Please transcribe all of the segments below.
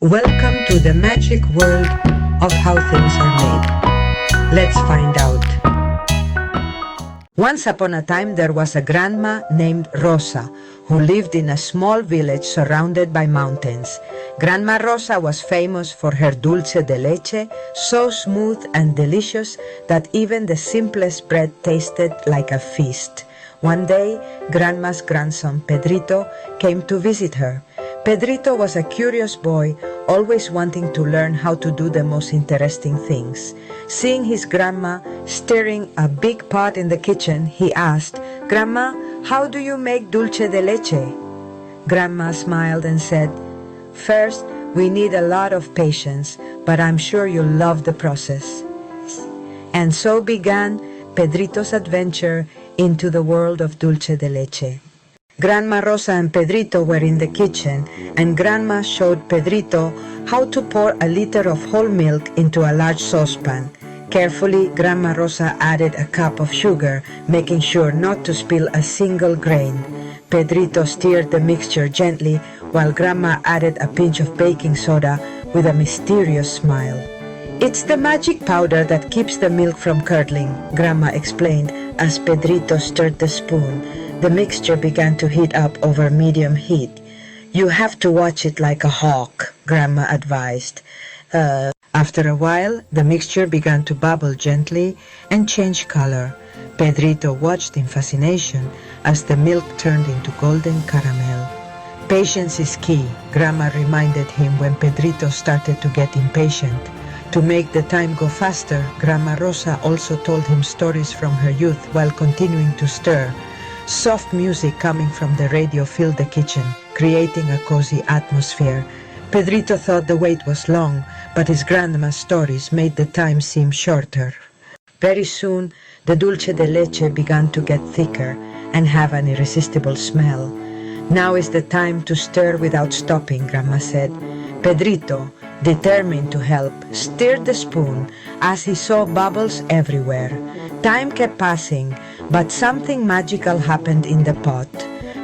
Welcome to the magic world of how things are made. Let's find out. Once upon a time there was a grandma named Rosa who lived in a small village surrounded by mountains. Grandma Rosa was famous for her dulce de leche, so smooth and delicious that even the simplest bread tasted like a feast. One day, Grandma's grandson Pedrito came to visit her. Pedrito was a curious boy, always wanting to learn how to do the most interesting things. Seeing his grandma stirring a big pot in the kitchen, he asked, "Grandma, how do you make dulce de leche?" Grandma smiled and said, "First, we need a lot of patience, but I'm sure you'll love the process." And so began Pedrito's adventure into the world of dulce de leche. Grandma Rosa and Pedrito were in the kitchen, and Grandma showed Pedrito how to pour a liter of whole milk into a large saucepan. Carefully, Grandma Rosa added a cup of sugar, making sure not to spill a single grain. Pedrito stirred the mixture gently, while Grandma added a pinch of baking soda with a mysterious smile. "It's the magic powder that keeps the milk from curdling," Grandma explained as Pedrito stirred the spoon. The mixture began to heat up over medium heat. "You have to watch it like a hawk," Grandma advised. After a while, the mixture began to bubble gently and change color. Pedrito watched in fascination as the milk turned into golden caramel. "Patience is key," Grandma reminded him when Pedrito started to get impatient. To make the time go faster, Grandma Rosa also told him stories from her youth while continuing to stir. Soft music coming from the radio filled the kitchen, creating a cozy atmosphere. Pedrito thought the wait was long, but his grandma's stories made the time seem shorter. Very soon, the dulce de leche began to get thicker and have an irresistible smell. "Now is the time to stir without stopping," Grandma said. Pedrito, determined to help, stirred the spoon as he saw bubbles everywhere. Time kept passing, but something magical happened in the pot.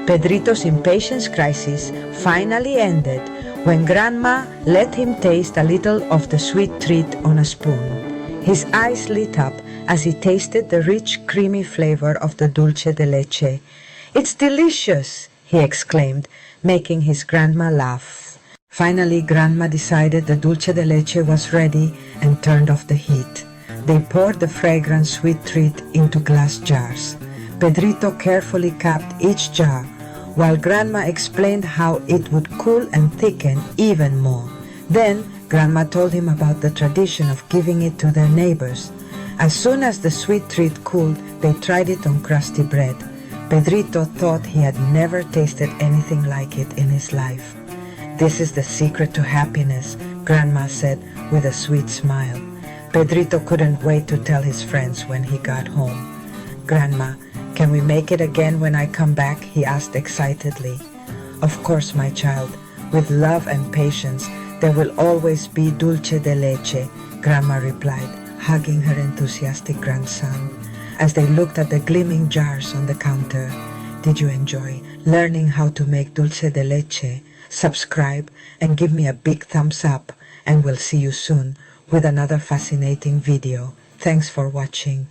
Pedrito's impatience crisis finally ended when Grandma let him taste a little of the sweet treat on a spoon. His eyes lit up as he tasted the rich, creamy flavor of the dulce de leche. "It's delicious!" he exclaimed, making his grandma laugh. Finally, Grandma decided the dulce de leche was ready and turned off the heat. They poured the fragrant sweet treat into glass jars. Pedrito carefully capped each jar, while Grandma explained how it would cool and thicken even more. Then, Grandma told him about the tradition of giving it to their neighbors. As soon as the sweet treat cooled, they tried it on crusty bread. Pedrito thought he had never tasted anything like it in his life. "This is the secret to happiness," Grandma said with a sweet smile. Pedrito couldn't wait to tell his friends when he got home. "Grandma, can we make it again when I come back?" he asked excitedly. "Of course, my child. With love and patience, there will always be dulce de leche," Grandma replied, hugging her enthusiastic grandson. As they looked at the gleaming jars on the counter, "Did you enjoy learning how to make dulce de leche? Subscribe and give me a big thumbs up, and we'll see you soon with another fascinating video. Thanks for watching.